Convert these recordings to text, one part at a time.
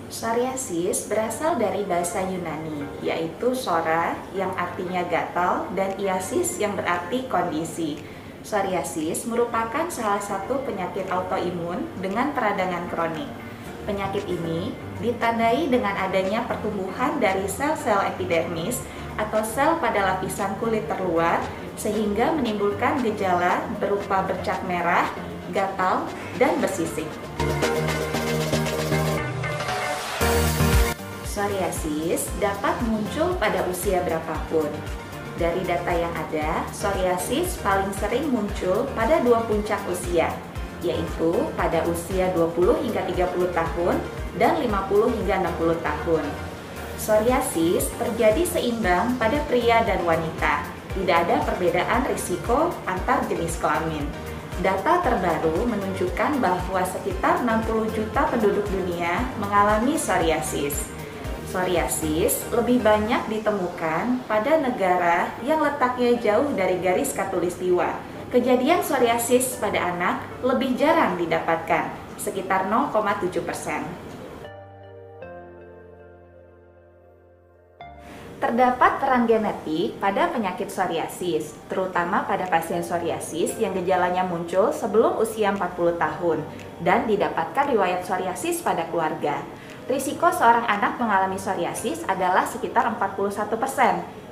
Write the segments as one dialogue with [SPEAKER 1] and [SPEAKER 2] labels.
[SPEAKER 1] Psoriasis berasal dari bahasa Yunani, yaitu psora yang artinya gatal dan iasis yang berarti kondisi. Psoriasis merupakan salah satu penyakit autoimun dengan peradangan kronik. Penyakit ini ditandai dengan adanya pertumbuhan dari sel-sel epidermis atau sel pada lapisan kulit terluar sehingga menimbulkan gejala berupa bercak merah, gatal, dan bersisik. Psoriasis dapat muncul pada usia berapapun. Dari data yang ada, psoriasis paling sering muncul pada dua puncak usia, yaitu pada usia 20 hingga 30 tahun dan 50 hingga 60 tahun. Psoriasis terjadi seimbang pada pria dan wanita. Tidak ada perbedaan risiko antar jenis kelamin. Data terbaru menunjukkan bahwa sekitar 60 juta penduduk dunia mengalami psoriasis. Psoriasis lebih banyak ditemukan pada negara yang letaknya jauh dari garis khatulistiwa. Kejadian psoriasis pada anak lebih jarang didapatkan, sekitar 0,7%. Terdapat peran genetik pada penyakit psoriasis, terutama pada pasien psoriasis yang gejalanya muncul sebelum usia 40 tahun dan didapatkan riwayat psoriasis pada keluarga. Risiko seorang anak mengalami psoriasis adalah sekitar 41%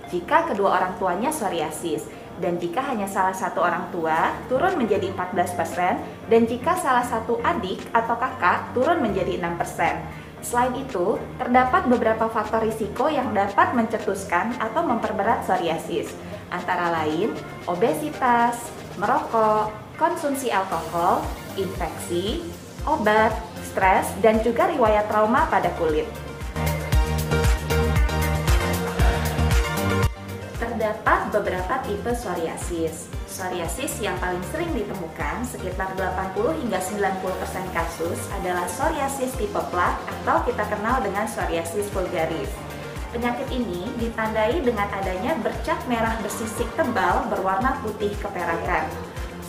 [SPEAKER 1] jika kedua orang tuanya psoriasis, dan jika hanya salah satu orang tua turun menjadi 14%, dan jika salah satu adik atau kakak turun menjadi 6%. Selain itu, terdapat beberapa faktor risiko yang dapat mencetuskan atau memperberat psoriasis, antara lain obesitas, merokok, konsumsi alkohol, infeksi, obat, stres, dan juga riwayat trauma pada kulit. Terdapat beberapa tipe psoriasis. Psoriasis yang paling sering ditemukan, sekitar 80 hingga 90% kasus, adalah psoriasis tipe plak atau kita kenal dengan psoriasis vulgaris. Penyakit ini ditandai dengan adanya bercak merah bersisik tebal berwarna putih keperakan.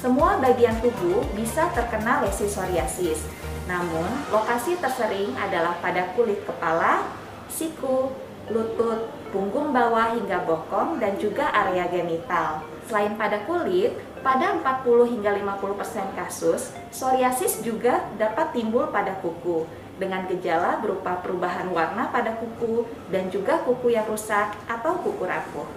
[SPEAKER 1] Semua bagian tubuh bisa terkena lesi psoriasis. Namun, lokasi tersering adalah pada kulit kepala, siku, lutut, punggung bawah hingga bokong, dan juga area genital. Selain pada kulit, pada 40 hingga 50% kasus, psoriasis juga dapat timbul pada kuku, dengan gejala berupa perubahan warna pada kuku dan juga kuku yang rusak atau kuku rapuh.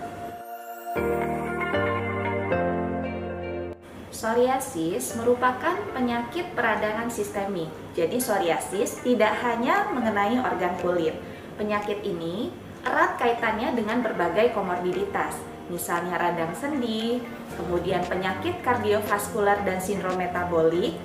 [SPEAKER 1] Psoriasis merupakan penyakit peradangan sistemik. Jadi psoriasis tidak hanya mengenai organ kulit. Penyakit ini erat kaitannya dengan berbagai komorbiditas, misalnya radang sendi, kemudian penyakit kardiovaskular dan sindrom metabolik,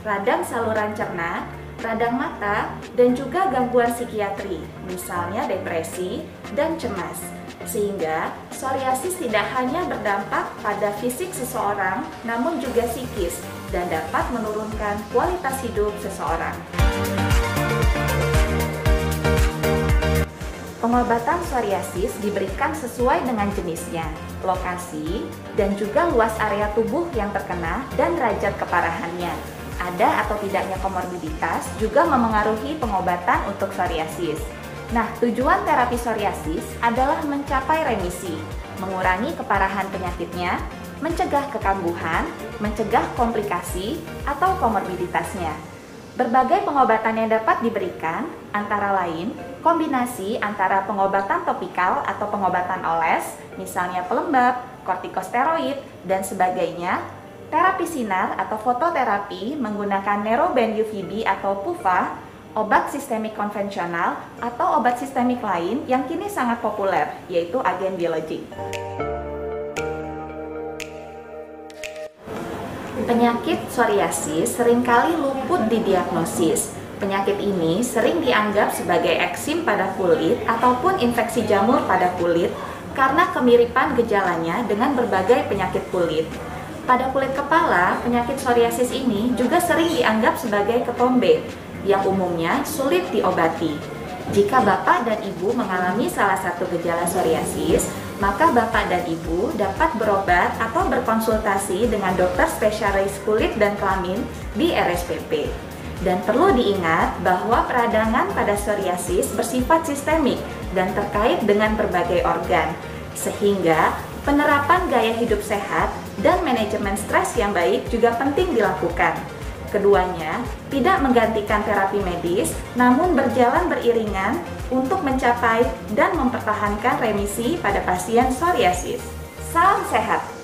[SPEAKER 1] radang saluran cerna, radang mata, dan juga gangguan psikiatri, misalnya depresi dan cemas. Sehingga psoriasis tidak hanya berdampak pada fisik seseorang, namun juga psikis dan dapat menurunkan kualitas hidup seseorang. Pengobatan psoriasis diberikan sesuai dengan jenisnya, lokasi, dan juga luas area tubuh yang terkena dan derajat keparahannya. Ada atau tidaknya komorbiditas juga memengaruhi pengobatan untuk psoriasis. Nah, tujuan terapi psoriasis adalah mencapai remisi, mengurangi keparahan penyakitnya, mencegah kekambuhan, mencegah komplikasi atau komorbiditasnya. Berbagai pengobatan yang dapat diberikan antara lain kombinasi antara pengobatan topikal atau pengobatan oles, misalnya pelembab, kortikosteroid, dan sebagainya, terapi sinar atau fototerapi menggunakan narrowband UVB atau PUVA, obat sistemik konvensional, atau obat sistemik lain yang kini sangat populer, yaitu agen biologik. Penyakit psoriasis seringkali luput didiagnosis. Penyakit ini sering dianggap sebagai eksim pada kulit ataupun infeksi jamur pada kulit karena kemiripan gejalanya dengan berbagai penyakit kulit. Pada kulit kepala, penyakit psoriasis ini juga sering dianggap sebagai ketombe, yang umumnya sulit diobati. Jika Bapak dan Ibu mengalami salah satu gejala psoriasis, maka Bapak dan Ibu dapat berobat atau berkonsultasi dengan dokter spesialis kulit dan kelamin di RSPP. Dan perlu diingat bahwa peradangan pada psoriasis bersifat sistemik dan terkait dengan berbagai organ, sehingga penerapan gaya hidup sehat dan manajemen stres yang baik juga penting dilakukan. Keduanya tidak menggantikan terapi medis, namun berjalan beriringan untuk mencapai dan mempertahankan remisi pada pasien psoriasis. Salam sehat!